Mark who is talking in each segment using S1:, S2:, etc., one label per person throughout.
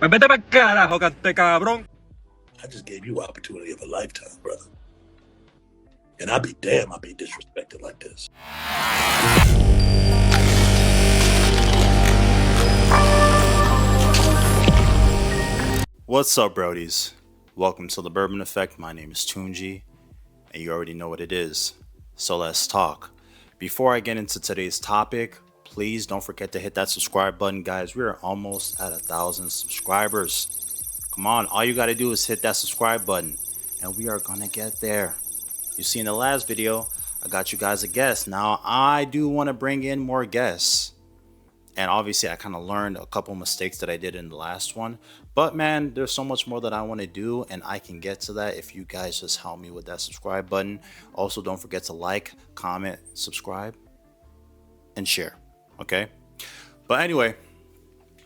S1: Pues vete para carajo, cabrón.
S2: I just gave you opportunity of a lifetime, brother. And I'd be damn I'd be disrespected like this.
S3: What's up, Brodies? Welcome to the Bourbon Effect. My name is Tunji, and you already know what it is. So let's talk. Before I get into today's topic, please don't forget to hit that subscribe button, guys. We are almost at 1,000 subscribers. Come on, all you gotta do is hit that subscribe button, and we are gonna get there. You see, in the last video, I got you guys a guest. Now, I do want to bring in more guests. And obviously, I kind of learned a couple mistakes that I did in the last one. But man, there's so much more that I want to do, and I can get to that if you guys just help me with that subscribe button. Also, don't forget to like, comment, subscribe, and share. Okay? But anyway,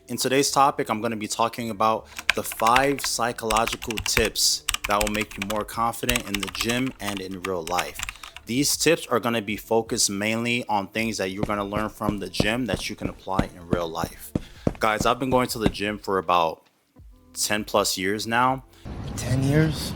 S3: in today's topic, I'm going to be talking about the 5 psychological tips that will make you more confident in the gym and in real life. These tips are going to be focused mainly on things that you're going to learn from the gym that you can apply in real life. Guys, I've been going to the gym for about 10 plus years now.
S4: 10 years?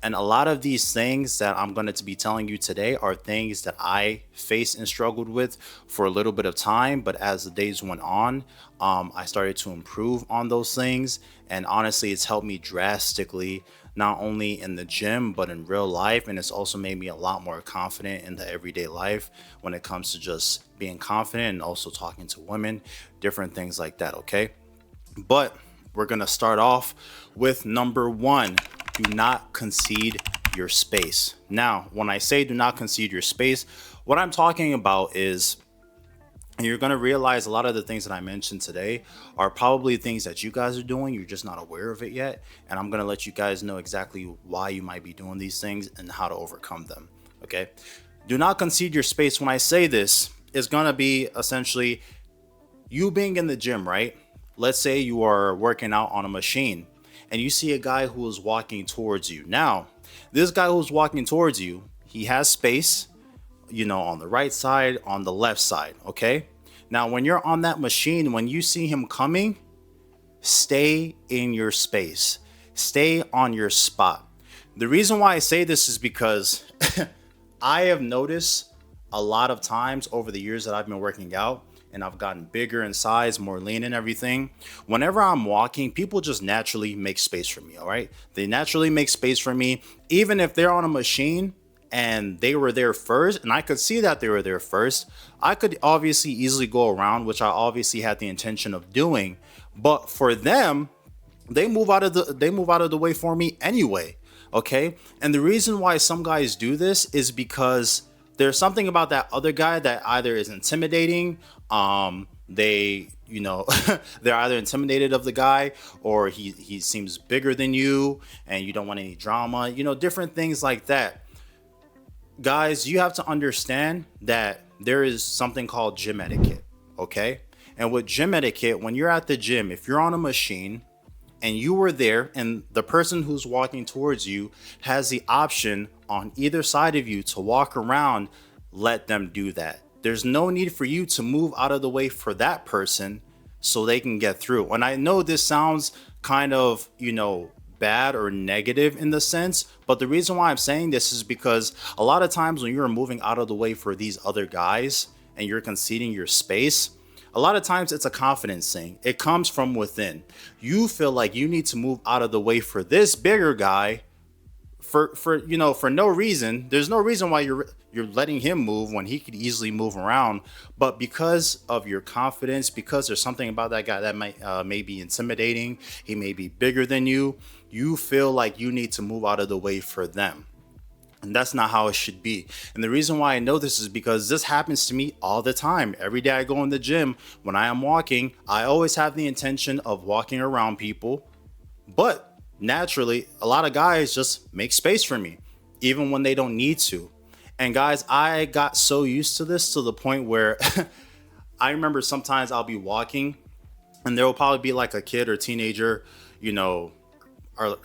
S3: And a lot of these things that I'm going to be telling you today are things that I faced and struggled with for a little bit of time. But as the days went on, I started to improve on those things. And honestly, it's helped me drastically, not only in the gym, but in real life. And it's also made me a lot more confident in the everyday life when it comes to just being confident and also talking to women, different things like that. Okay. But we're going to start off with number 1. Do not concede your space. Now, when I say do not concede your space, what I'm talking about is, and you're going to realize a lot of the things that I mentioned today are probably things that you guys are doing. You're just not aware of it yet. And I'm going to let you guys know exactly why you might be doing these things and how to overcome them. Okay. Do not concede your space. When I say this, it's going to be essentially you being in the gym, right? Let's say you are working out on a machine and you see a guy who is walking towards you. Now, this guy who's walking towards you, he has space, on the right side, on the left side, okay? Now, when you're on that machine, when you see him coming, stay in your space. Stay on your spot. The reason why I say this is because I have noticed a lot of times over the years that I've been working out, and I've gotten bigger in size, more lean and everything. Whenever I'm walking, people just naturally make space for me, all right? They naturally make space for me, even if they're on a machine and they were there first, and I could see that they were there first. I could obviously easily go around, which I obviously had the intention of doing, but for them, they move out of the way for me anyway, okay? And the reason why some guys do this is because there's something about that other guy that either is intimidating, they're either intimidated of the guy, or he seems bigger than you and you don't want any drama, different things like that. Guys, you have to understand that there is something called gym etiquette, okay? And with gym etiquette, when you're at the gym, if you're on a machine and you were there and the person who's walking towards you has the option on either side of you to walk around, let them do that. There's no need for you to move out of the way for that person so they can get through. And I know this sounds kind of, bad or negative in the sense, but the reason why I'm saying this is because a lot of times when you're moving out of the way for these other guys and you're conceding your space, a lot of times it's a confidence thing. It comes from within. You feel like you need to move out of the way for this bigger guy for no reason. There's no reason why you're letting him move when he could easily move around. But because of your confidence, because there's something about that guy that may be intimidating, he may be bigger than you, you feel like you need to move out of the way for them. And that's not how it should be. And the reason why I know this is because this happens to me all the time. Every day I go in the gym, when I am walking, I always have the intention of walking around people. But naturally, a lot of guys just make space for me, even when they don't need to. And guys, I got so used to this to the point where I remember sometimes I'll be walking and there will probably be like a kid or teenager,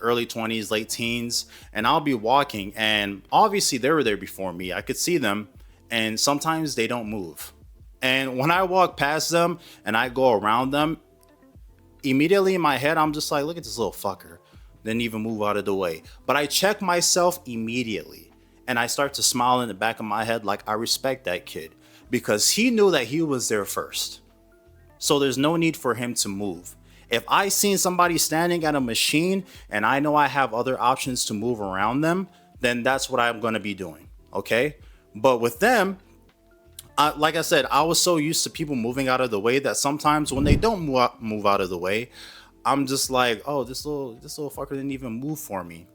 S3: early 20s, late teens, and I'll be walking and obviously they were there before me. I could see them and sometimes they don't move. And when I walk past them and I go around them, immediately in my head, I'm just like, look at this little fucker. Didn't even move out of the way. But I check myself immediately and I start to smile in the back of my head like I respect that kid because he knew that he was there first. So there's no need for him to move. If I seen somebody standing at a machine and I know I have other options to move around them, then that's what I'm going to be doing. Okay. But with them, like I said, I was so used to people moving out of the way that sometimes when they don't move out of the way, I'm just like, oh, this little fucker didn't even move for me.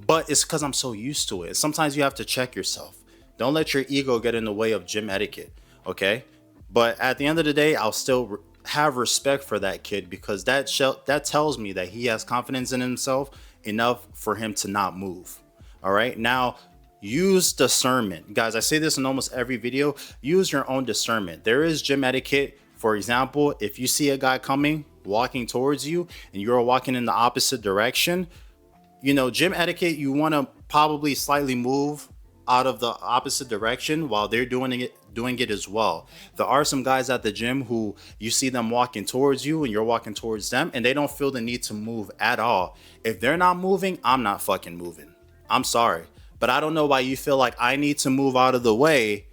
S3: But it's because I'm so used to it. Sometimes you have to check yourself. Don't let your ego get in the way of gym etiquette. Okay. But at the end of the day, I'll still have respect for that kid because that tells me that he has confidence in himself enough for him to not move. All right. Now, use discernment. Guys, I say this in almost every video. Use your own discernment. There is gym etiquette. For example, if you see a guy coming, walking towards you, and you're walking in the opposite direction, you know, gym etiquette, you want to probably slightly move out of the opposite direction while they're doing it as well. There are some guys at the gym who you see them walking towards you and you're walking towards them and they don't feel the need to move at all. If they're not moving, I'm not fucking moving. I'm sorry. But I don't know why you feel like I need to move out of the way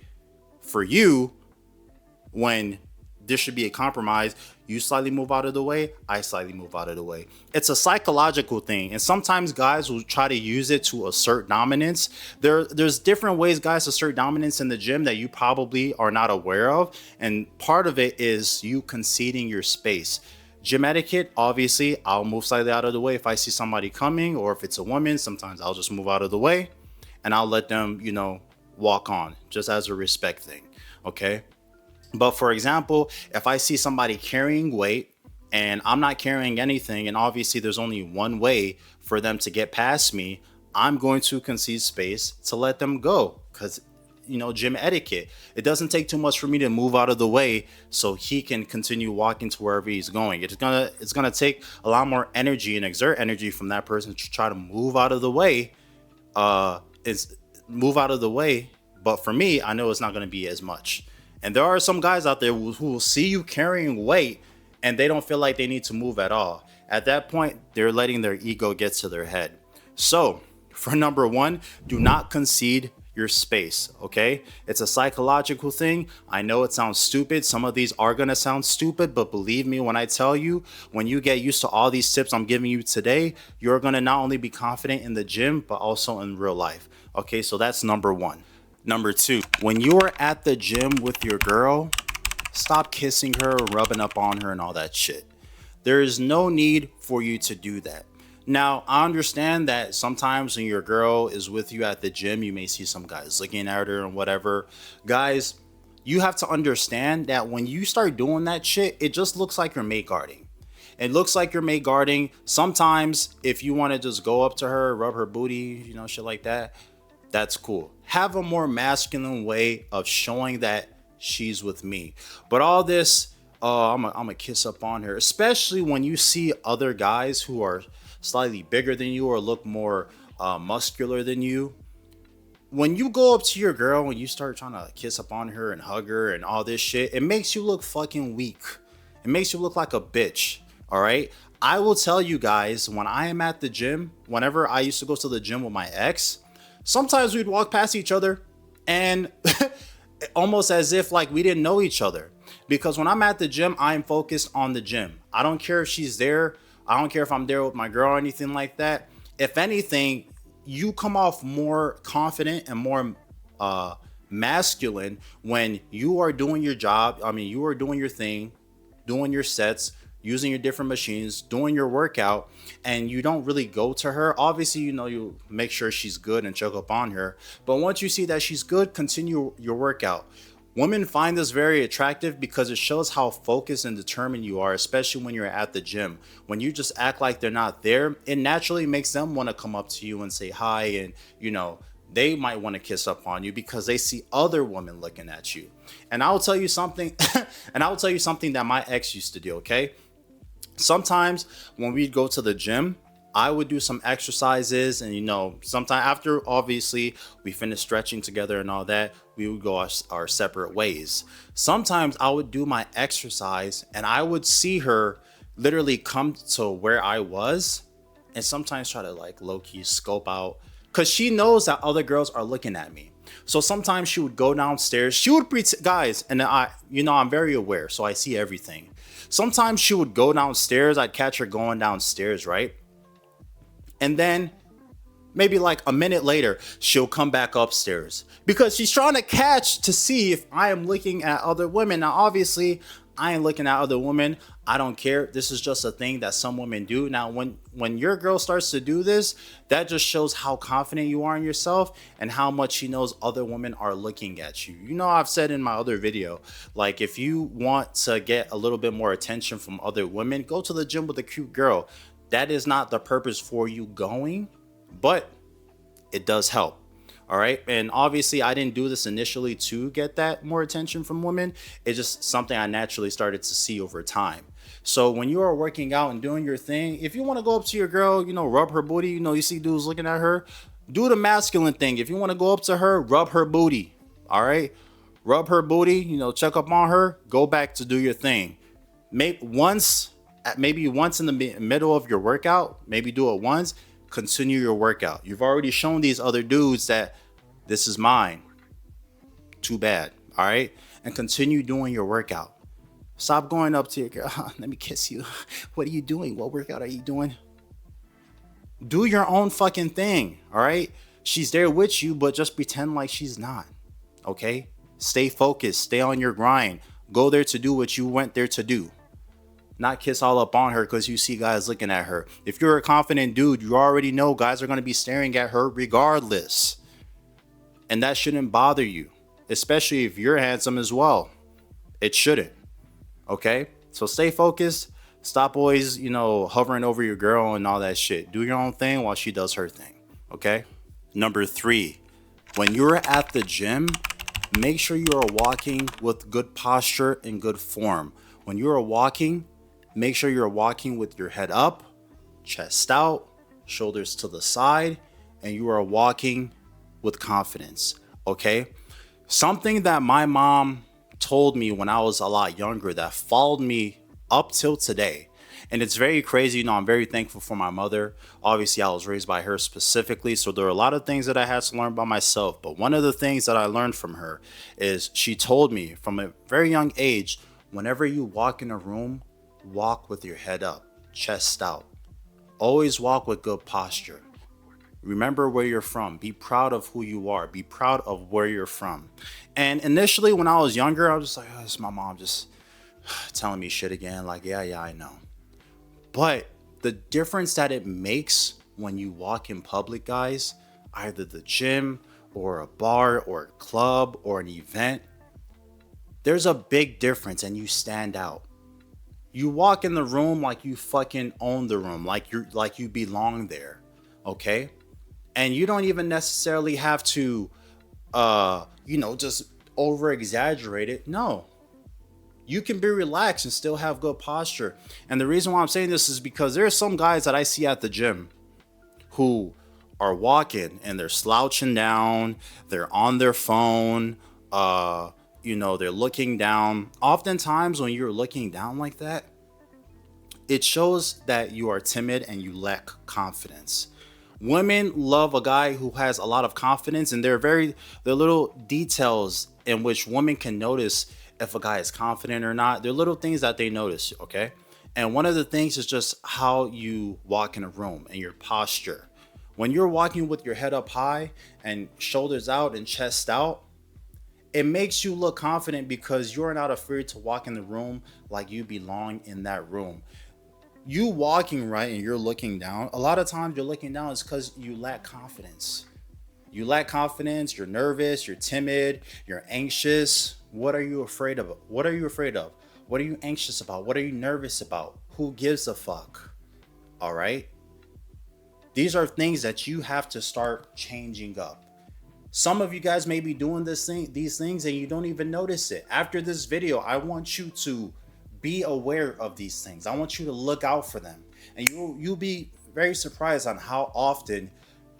S3: for you when there should be a compromise. You slightly move out of the way, I slightly move out of the way. It's a psychological thing. And sometimes guys will try to use it to assert dominance. There's different ways guys assert dominance in the gym that you probably are not aware of. And part of it is you conceding your space. Gym etiquette, obviously, I'll move slightly out of the way if I see somebody coming, or if it's a woman, sometimes I'll just move out of the way and I'll let them, you know, walk on just as a respect thing. Okay. But for example, if I see somebody carrying weight and I'm not carrying anything, and obviously there's only one way for them to get past me, I'm going to concede space to let them go because, you know, gym etiquette. It doesn't take too much for me to move out of the way so he can continue walking to wherever he's going. It's gonna take a lot more energy and exert energy from that person to try to move out of the way. But for me, I know it's not gonna be as much. And there are some guys out there who will see you carrying weight and they don't feel like they need to move at all. At that point, they're letting their ego get to their head. So for number one, do not concede your space, okay? It's a psychological thing. I know it sounds stupid. Some of these are gonna sound stupid, but believe me when I tell you, when you get used to all these tips I'm giving you today, you're gonna not only be confident in the gym, but also in real life. Okay, so that's number one. Number two, when you are at the gym with your girl, stop kissing her, rubbing up on her and all that shit. There is no need for you to do that. Now, I understand that sometimes when your girl is with you at the gym, you may see some guys looking at her and whatever. Guys, you have to understand that when you start doing that shit, it just looks like you're mate guarding. It looks like you're mate guarding. Sometimes if you want to just go up to her, rub her booty, you know, shit like that, that's cool. Have a more masculine way of showing that she's with me. But all this, I'm gonna kiss up on her, especially when you see other guys who are slightly bigger than you or look more muscular than you. When you go up to your girl and you start trying to kiss up on her and hug her and all this shit, it makes you look fucking weak. It makes you look like a bitch. All right. I will tell you guys, when I am at the gym, whenever I used to go to the gym with my ex, sometimes we'd walk past each other and almost as if like we didn't know each other. Because when I'm at the gym, I'm focused on the gym. I don't care if she's there. I don't care if I'm there with my girl or anything like that. If anything, you come off more confident and more masculine when you are doing your job. I mean, you are doing your thing, doing your sets, using your different machines, doing your workout, and you don't really go to her. Obviously, you know, you make sure she's good and check up on her. But once you see that she's good, continue your workout. Women find this very attractive because it shows how focused and determined you are, especially when you're at the gym. When you just act like they're not there, it naturally makes them want to come up to you and say hi, and, you know, they might want to kiss up on you because they see other women looking at you. And I'll tell you something, that my ex used to do, okay? Sometimes when we'd go to the gym, I would do some exercises, and, you know, sometime after, obviously, we finished stretching together and all that, we would go our separate ways. Sometimes I would do my exercise and I would see her literally come to where I was and sometimes try to like low-key scope out, because she knows that other girls are looking at me. So sometimes she would go downstairs, she would pretend, guys, and I'm very aware, so I see everything. Sometimes she would go downstairs, I'd catch her going downstairs, right? And then maybe like a minute later, she'll come back upstairs because she's trying to catch to see if I am looking at other women. Now, obviously, I ain't looking at other women. I don't care. This is just a thing that some women do. Now, when your girl starts to do this, that just shows how confident you are in yourself and how much she knows other women are looking at you. You know, I've said in my other video, like if you want to get a little bit more attention from other women, go to the gym with a cute girl. That is not the purpose for you going, but it does help. All right. And obviously, I didn't do this initially to get that more attention from women. It's just something I naturally started to see over time. So when you are working out and doing your thing, if you want to go up to your girl, rub her booty, you see dudes looking at her, do the masculine thing. If you want to go up to her, rub her booty. All right. Rub her booty, check up on her, go back to do your thing. Maybe once in the middle of your workout, maybe do it once. Continue your workout. You've already shown these other dudes that this is mine. Too bad. All right. And continue doing your workout. Stop going up to your girl. Let me kiss you. What are you doing? What workout are you doing? Do your own fucking thing. All right. She's there with you, but just pretend like she's not. Okay. Stay focused. Stay on your grind. Go there to do what you went there to do. Not kiss all up on her because you see guys looking at her. If you're a confident dude, you already know guys are going to be staring at her regardless. And that shouldn't bother you, especially if you're handsome as well. It shouldn't. Okay? So stay focused. Stop always, hovering over your girl and all that shit. Do your own thing while she does her thing. Okay? Number 3, when you're at the gym, make sure you are walking with good posture and good form. When you are walking, make sure you're walking with your head up, chest out, shoulders to the side, and you are walking with confidence, okay? Something that my mom told me when I was a lot younger that followed me up till today, and it's very crazy. I'm very thankful for my mother. Obviously, I was raised by her specifically, so there are a lot of things that I had to learn by myself, but one of the things that I learned from her is she told me from a very young age, whenever you walk in a room, walk with your head up, chest out. Always walk with good posture. Remember where you're from. Be proud of who you are. Be proud of where you're from. And initially, when I was younger, I was just like, oh, it's my mom just telling me shit again. Like, yeah, I know. But the difference that it makes when you walk in public, guys, either the gym or a bar or a club or an event, there's a big difference and you stand out. You walk in the room like you fucking own the room, like you belong there, okay? And you don't even necessarily have to, just over exaggerate it. No, you can be relaxed and still have good posture. And the reason why I'm saying this is because there are some guys that I see at the gym who are walking and they're slouching down, they're on their phone, they're looking down. Oftentimes when you're looking down like that, it shows that you are timid and you lack confidence. Women love a guy who has a lot of confidence, and there are little details in which women can notice if a guy is confident or not. They're little things that they notice, okay? And one of the things is just how you walk in a room and your posture. When you're walking with your head up high and shoulders out and chest out, it makes you look confident because you're not afraid to walk in the room like you belong in that room. You walking right and you're looking down, a lot of times you're looking down is because you lack confidence. You lack confidence, you're nervous, you're timid, you're anxious. What are you afraid of? What are you afraid of? What are you anxious about? What are you nervous about? Who gives a fuck? All right? These are things that you have to start changing up. Some of you guys may be doing these things and you don't even notice it. After this video, I want you to be aware of these things. I want you to look out for them. And you'll be very surprised on how often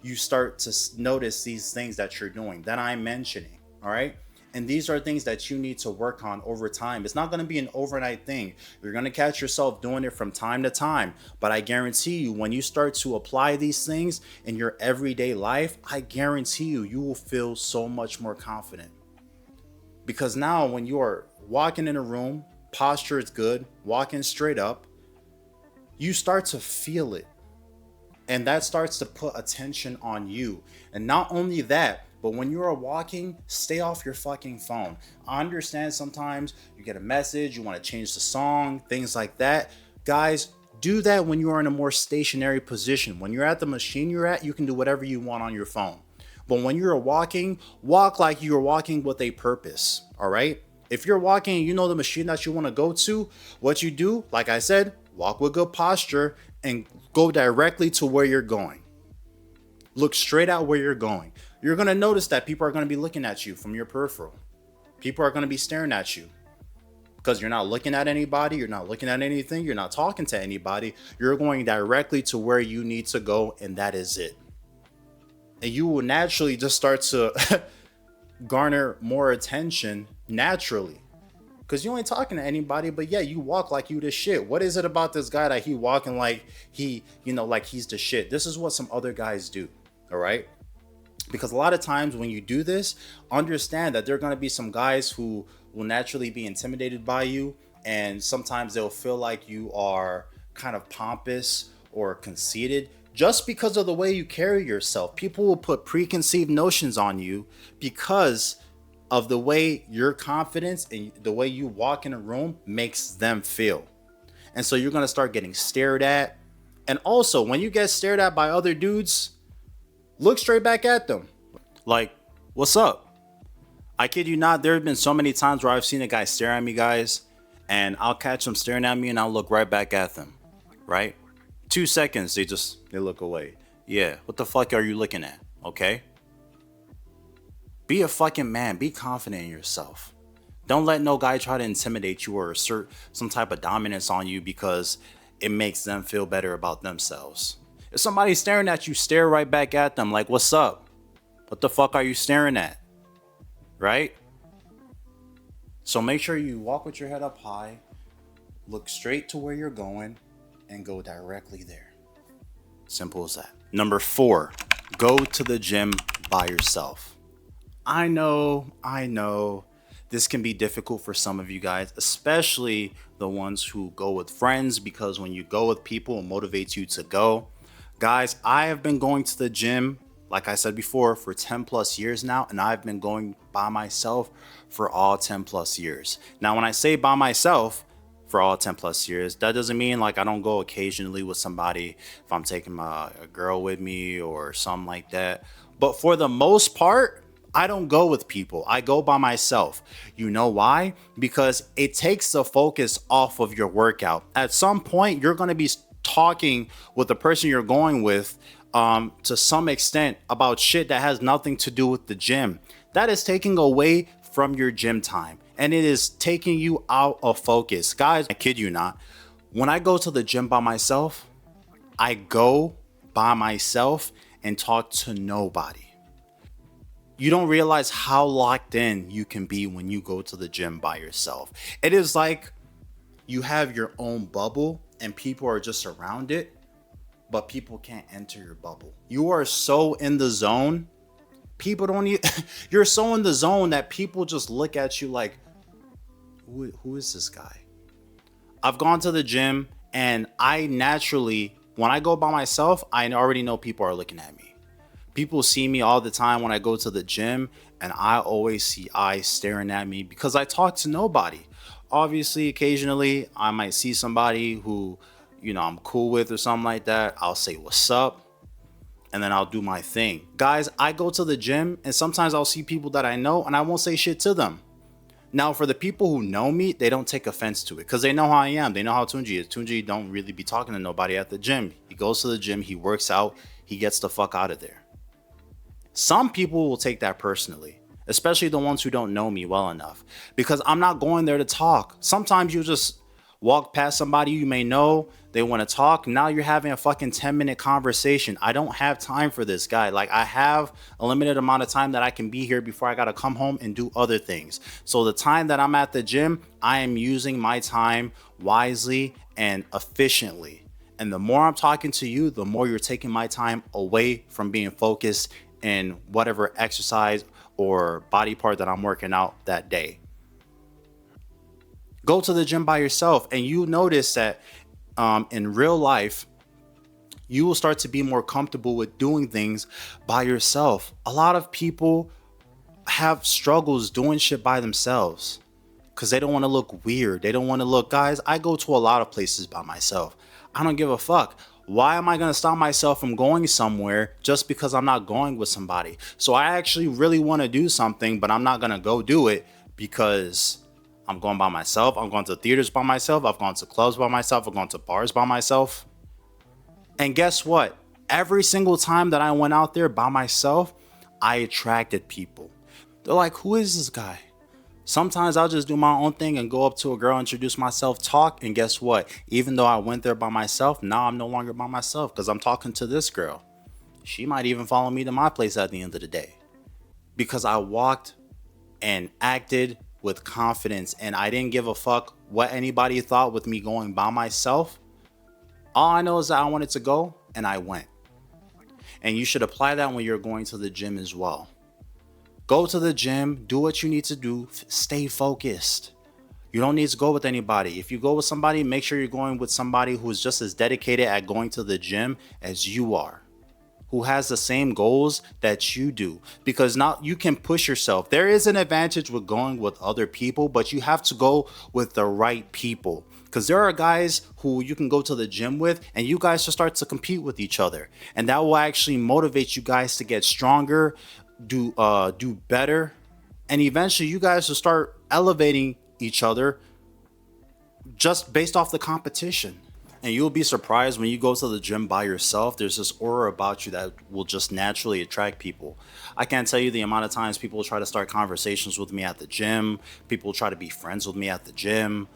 S3: you start to notice these things that you're doing, that I'm mentioning. All right. And these are things that you need to work on over time. It's not going to be an overnight thing. You're going to catch yourself doing it from time to time. But I guarantee you, when you start to apply these things in your everyday life, I guarantee you, you will feel so much more confident. Because now when you are walking in a room, posture is good, walking straight up, you start to feel it. And that starts to put attention on you. And not only that, but when you are walking, stay off your fucking phone. I understand sometimes you get a message, you want to change the song, things like that. Guys, do that when you are in a more stationary position. When you're at the machine you're at, you can do whatever you want on your phone. But when you're walking, walk like you're walking with a purpose, all right? If you're walking and you know the machine that you want to go to, what you do, like I said, walk with good posture and go directly to where you're going. Look straight at where you're going. You're going to notice that people are going to be looking at you from your peripheral. People are going to be staring at you because you're not looking at anybody. You're not looking at anything. You're not talking to anybody. You're going directly to where you need to go, and that is it. And you will naturally just start to garner more attention naturally. Because you ain't talking to anybody, but yeah, you walk like you the shit. What is it about this guy that he walking like he, like he's the shit? This is what some other guys do, all right? Because a lot of times when you do this, understand that there are going to be some guys who will naturally be intimidated by you. And sometimes they'll feel like you are kind of pompous or conceited just because of the way you carry yourself. People will put preconceived notions on you because of the way your confidence and the way you walk in a room makes them feel. And so you're going to start getting stared at. And also, when you get stared at by other dudes, look straight back at them. Like, what's up? I kid you not, there have been so many times where I've seen a guy stare at me, guys, and I'll catch them staring at me and I'll look right back at them, right? 2 seconds, they look away. Yeah, what the fuck are you looking at? Okay? Be a fucking man. Be confident in yourself. Don't let no guy try to intimidate you or assert some type of dominance on you because it makes them feel better about themselves. If somebody's staring at you, stare right back at them like, what's up? What the fuck are you staring at? Right? So make sure you walk with your head up high, look straight to where you're going, and go directly there. Simple as that. Number 4, go to the gym by yourself. I know this can be difficult for some of you guys, especially the ones who go with friends, because when you go with people, it motivates you to go. Guys, I have been going to the gym, like I said before, for 10 plus years now, and I've been going by myself for all 10 plus years. Now, when I say by myself for all 10 plus years, that doesn't mean like I don't go occasionally with somebody if I'm taking a girl with me or something like that. But for the most part, I don't go with people. I go by myself. You know why? Because it takes the focus off of your workout. At some point, you're going to be talking with the person you're going with to some extent about shit that has nothing to do with the gym. That is taking away from your gym time, and it is taking you out of focus. Guys, I kid you not. When I go to the gym by myself, I go by myself and talk to nobody. You don't realize how locked in you can be when you go to the gym by yourself. It is like you have your own bubble and people are just around it, but people can't enter your bubble. You are so in the zone. People don't even, you're so in the zone that people just look at you like, who is this guy? I've gone to the gym and I naturally, when I go by myself, I already know people are looking at me. People see me all the time when I go to the gym, and I always see eyes staring at me because I talk to nobody. Obviously, occasionally, I might see somebody who, I'm cool with or something like that. I'll say, what's up? And then I'll do my thing. Guys, I go to the gym, and sometimes I'll see people that I know, and I won't say shit to them. Now, for the people who know me, they don't take offense to it because they know how I am. They know how Tunji is. Tunji don't really be talking to nobody at the gym. He goes to the gym, he works out, he gets the fuck out of there. Some people will take that personally, especially the ones who don't know me well enough, because I'm not going there to talk. Sometimes you just Walk past somebody you may know, they want to talk. Now you're having a fucking 10-minute conversation. I don't have time for this guy. Like, I have a limited amount of time that I can be here before I got to come home and do other things. So the time that I'm at the gym, I am using my time wisely and efficiently. And the more I'm talking to you, the more you're taking my time away from being focused in whatever exercise or body part that I'm working out that day. Go to the gym by yourself, and you notice that in real life, you will start to be more comfortable with doing things by yourself. A lot of people have struggles doing shit by themselves because they don't want to look weird. They don't want to look, guys, I go to a lot of places by myself. I don't give a fuck. Why am I going to stop myself from going somewhere just because I'm not going with somebody? So I actually really want to do something, but I'm not going to go do it because I'm going by myself. I'm going to theaters by myself. I've gone to clubs by myself. I've gone to bars by myself. And guess what? Every single time that I went out there by myself, I attracted people. They're like, who is this guy? Sometimes I'll just do my own thing and go up to a girl, introduce myself, talk. And guess what? Even though I went there by myself, now I'm no longer by myself because I'm talking to this girl. She might even follow me to my place at the end of the day because I walked and acted with confidence, and I didn't give a fuck what anybody thought with me going by myself. All I know is that I wanted to go, and I went. And you should apply that when you're going to the gym as well. Go to the gym, do what you need to do, stay focused. You don't need to go with anybody. If you go with somebody, make sure you're going with somebody who's just as dedicated at going to the gym as you are, who has the same goals that you do, because now you can push yourself. There is an advantage with going with other people, but you have to go with the right people, because there are guys who you can go to the gym with and you guys should start to compete with each other, and that will actually motivate you guys to get stronger, do better, and eventually you guys will start elevating each other just based off the competition. And you'll be surprised when you go to the gym by yourself, there's this aura about you that will just naturally attract people. I can't tell you the amount of times people try to start conversations with me at the gym. People try to be friends with me at the gym.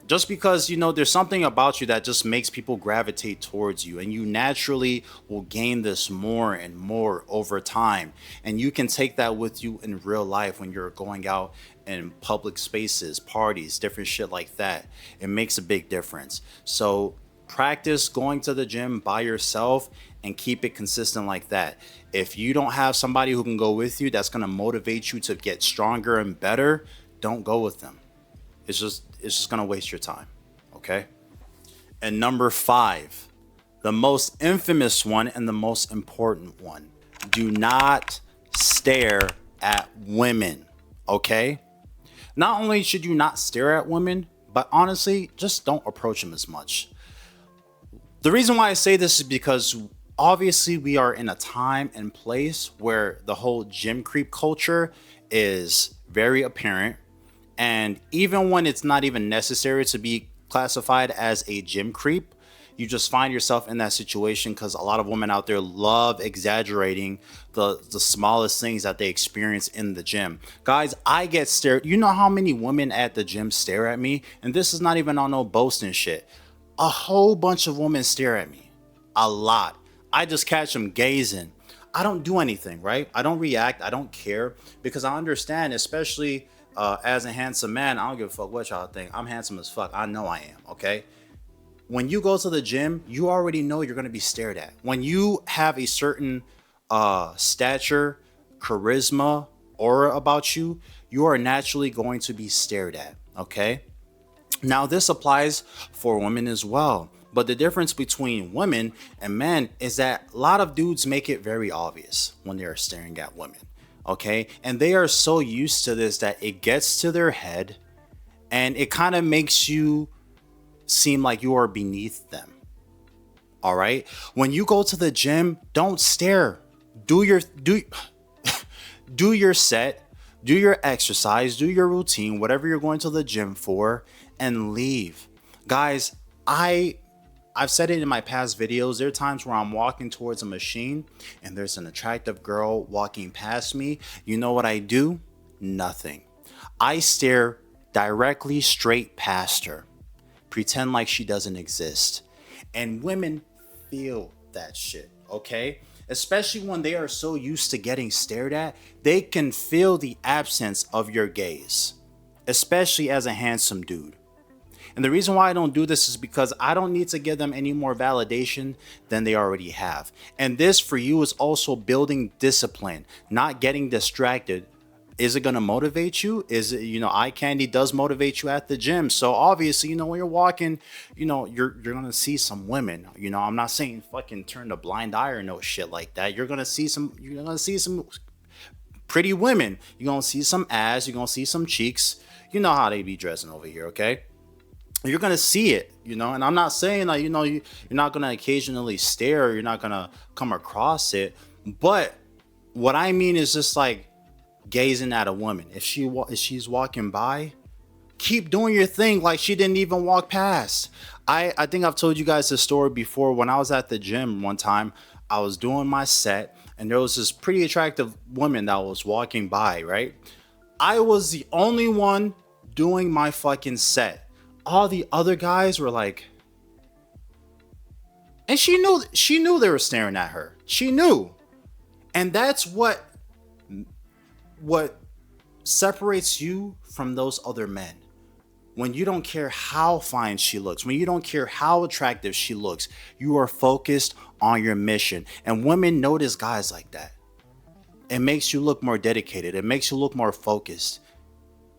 S3: Just because, you know, there's something about you that just makes people gravitate towards you, and you naturally will gain this more and more over time. And you can take that with you in real life when you're going out in public spaces, parties, different shit like that. It makes a big difference. So practice going to the gym by yourself and keep it consistent like that. If you don't have somebody who can go with you that's going to motivate you to get stronger and better, don't go with them. It's just gonna waste your time, okay? And number 5, the most infamous one and the most important one: do not stare at women, okay? Not only should you not stare at women, but honestly, just don't approach them as much. The reason why I say this is because obviously we are in a time and place where the whole gym creep culture is very apparent. And even when it's not even necessary to be classified as a gym creep, you just find yourself in that situation because a lot of women out there love exaggerating the smallest things that they experience in the gym. Guys, I get stared. You know how many women at the gym stare at me? And this is not even on no boasting shit. A whole bunch of women stare at me. A lot. I just catch them gazing. I don't do anything, right? I don't react. I don't care because I understand, especially as a handsome man, I don't give a fuck what y'all think. I'm handsome as fuck. I know I am, okay? When you go to the gym, you already know you're going to be stared at. When you have a certain stature, charisma, aura about you, you are naturally going to be stared at, okay? Now, this applies for women as well. But the difference between women and men is that a lot of dudes make it very obvious when they're staring at women. Okay, and they are so used to this that it gets to their head and it kind of makes you seem like you are beneath them. All right, when you go to the gym, don't stare. Do your set, do your exercise, do your routine, whatever you're going to the gym for, and leave. Guys, I've said it in my past videos. There are times where I'm walking towards a machine and there's an attractive girl walking past me. You know what I do? Nothing. I stare directly straight past her, pretend like she doesn't exist. And women feel that shit, okay? Especially when they are so used to getting stared at, they can feel the absence of your gaze, especially as a handsome dude. And the reason why I don't do this is because I don't need to give them any more validation than they already have. And this for you is also building discipline, not getting distracted. Is it going to motivate you? Is it, eye candy does motivate you at the gym. So obviously, when you're walking, you're going to see some women. I'm not saying fucking turn a blind eye or no shit like that. You're going to see some pretty women. You're going to see some ass. You're going to see some cheeks. You know how they be dressing over here, okay? You're gonna see it, and I'm not saying that you're not gonna occasionally stare, or you're not gonna come across it, but what I mean is just like gazing at a woman. If she's walking by, keep doing your thing like she didn't even walk past. I think I've told you guys this story before. When I was at the gym one time, I was doing my set, and there was this pretty attractive woman that was walking by, right? I was the only one doing my fucking set. All the other guys were like, and she knew they were staring at her. She knew. And that's what separates you from those other men. When you don't care how fine she looks, when you don't care how attractive she looks, you are focused on your mission. And women notice guys like that. It makes you look more dedicated. It makes you look more focused.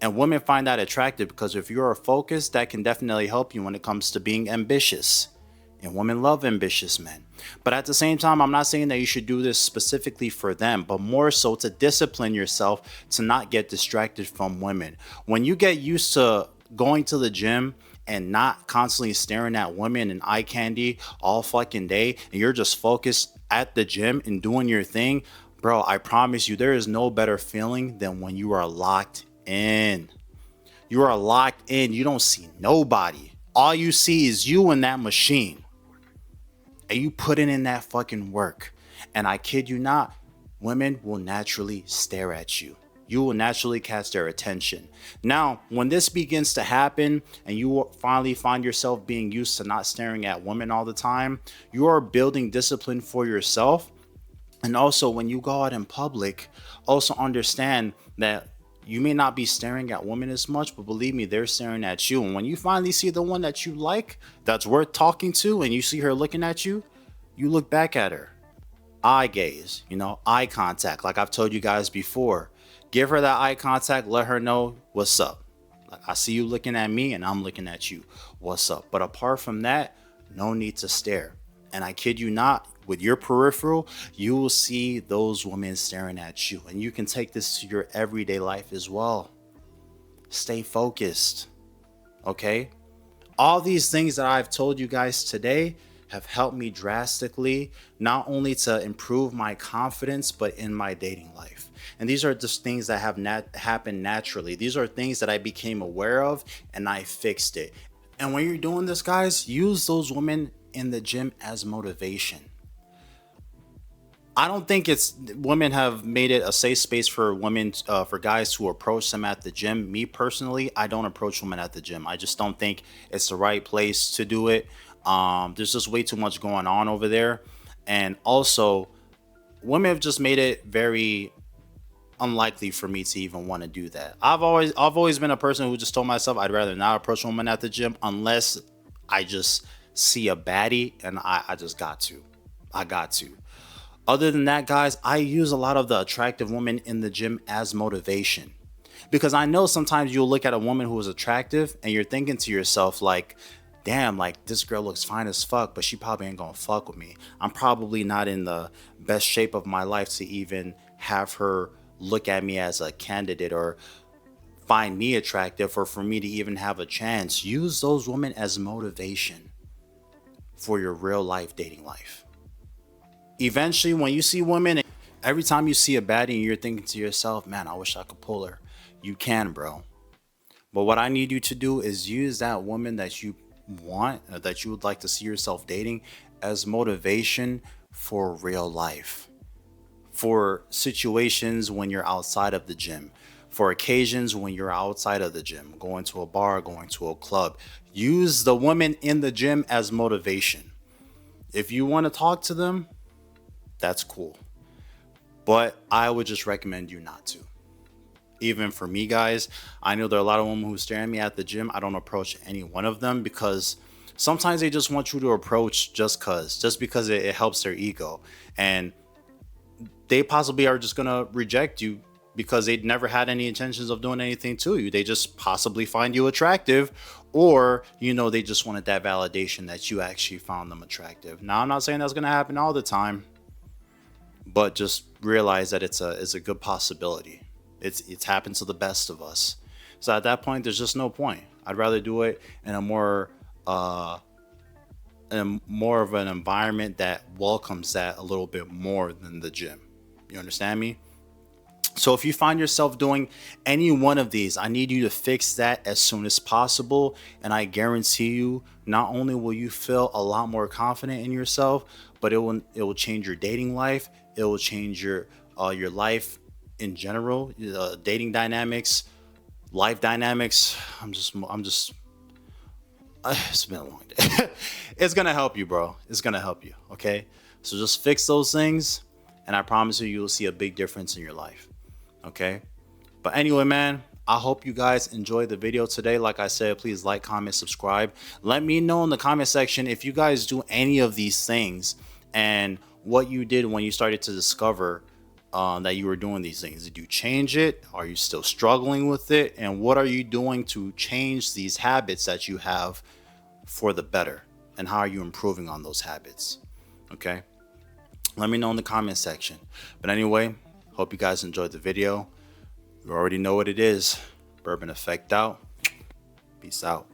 S3: And women find that attractive because if you are focused, that can definitely help you when it comes to being ambitious. And women love ambitious men. But at the same time, I'm not saying that you should do this specifically for them, but more so to discipline yourself to not get distracted from women. When you get used to going to the gym and not constantly staring at women and eye candy all fucking day, and you're just focused at the gym and doing your thing, bro, I promise you, there is no better feeling than when you are locked in. You are locked in. You don't see nobody. All you see is you and that machine. And you putting in that fucking work. And I kid you not, women will naturally stare at you. You will naturally catch their attention. Now, when this begins to happen and you finally find yourself being used to not staring at women all the time, you are building discipline for yourself. And also, when you go out in public, also understand that you may not be staring at women as much, but believe me, they're staring at you. And when you finally see the one that you like, that's worth talking to, and you see her looking at you, you look back at her. Eye gaze, eye contact. Like I've told you guys before, give her that eye contact. Let her know what's up. Like, I see you looking at me and I'm looking at you. What's up? But apart from that, no need to stare. And I kid you not, with your peripheral, you will see those women staring at you. And you can take this to your everyday life as well. Stay focused. Okay? All these things that I've told you guys today have helped me drastically, not only to improve my confidence, but in my dating life. And these are just things that have happened naturally. These are things that I became aware of and I fixed it. And when you're doing this, guys, use those women in the gym as motivation. I don't think women have made it a safe space for women, for guys to approach them at the gym. Me personally, I don't approach women at the gym. I just don't think it's the right place to do it. There's just way too much going on over there. And also, women have just made it very unlikely for me to even want to do that. I've always been a person who just told myself I'd rather not approach women at the gym unless I just see a baddie and I just got to. I got to. Other than that, guys, I use a lot of the attractive women in the gym as motivation. Because I know sometimes you'll look at a woman who is attractive and you're thinking to yourself like, damn, like this girl looks fine as fuck, but she probably ain't gonna fuck with me. I'm probably not in the best shape of my life to even have her look at me as a candidate or find me attractive or for me to even have a chance. Use those women as motivation for your real life dating life. Eventually, when you see women, every time you see a baddie and you're thinking to yourself, man, I wish I could pull her. You can, bro. But what I need you to do is use that woman that you want, that you would like to see yourself dating, as motivation for real life. For situations when you're outside of the gym. for occasions when you're outside of the gym, going to a bar, going to a club. Use the women in the gym as motivation. If you want to talk to them, that's cool. But I would just recommend you not to. Even for me, guys, I know there are a lot of women who stare at me at the gym. I don't approach any one of them because sometimes they just want you to approach just because it helps their ego. And they possibly are just going to reject you because they'd never had any intentions of doing anything to you. They just possibly find you attractive, or, you know, they just wanted that validation that you actually found them attractive. Now, I'm not saying that's going to happen all the time, but just realize that it's a good possibility. It's happened to the best of us. So at that point, there's just no point. I'd rather do it in a more of an environment that welcomes that a little bit more than the gym. You understand me? So if you find yourself doing any one of these, I need you to fix that as soon as possible. And I guarantee you, not only will you feel a lot more confident in yourself, but it will change your dating life. It will change your life in general, dating dynamics, life dynamics. It's been a long day. It's gonna help you, bro. It's gonna help you. Okay. So just fix those things, and I promise you'll see a big difference in your life. Okay. But anyway, man, I hope you guys enjoyed the video today. Like I said, please like, comment, subscribe. Let me know in the comment section if you guys do any of these things and what you did when you started to discover that you were doing these things. Did you change it? Are you still struggling with it? And what are you doing to change these habits that you have for the better? And how are you improving on those habits? Okay. Let me know in the comment section. But anyway, hope you guys enjoyed the video. You already know what it is. Bourbon Effect out. Peace out.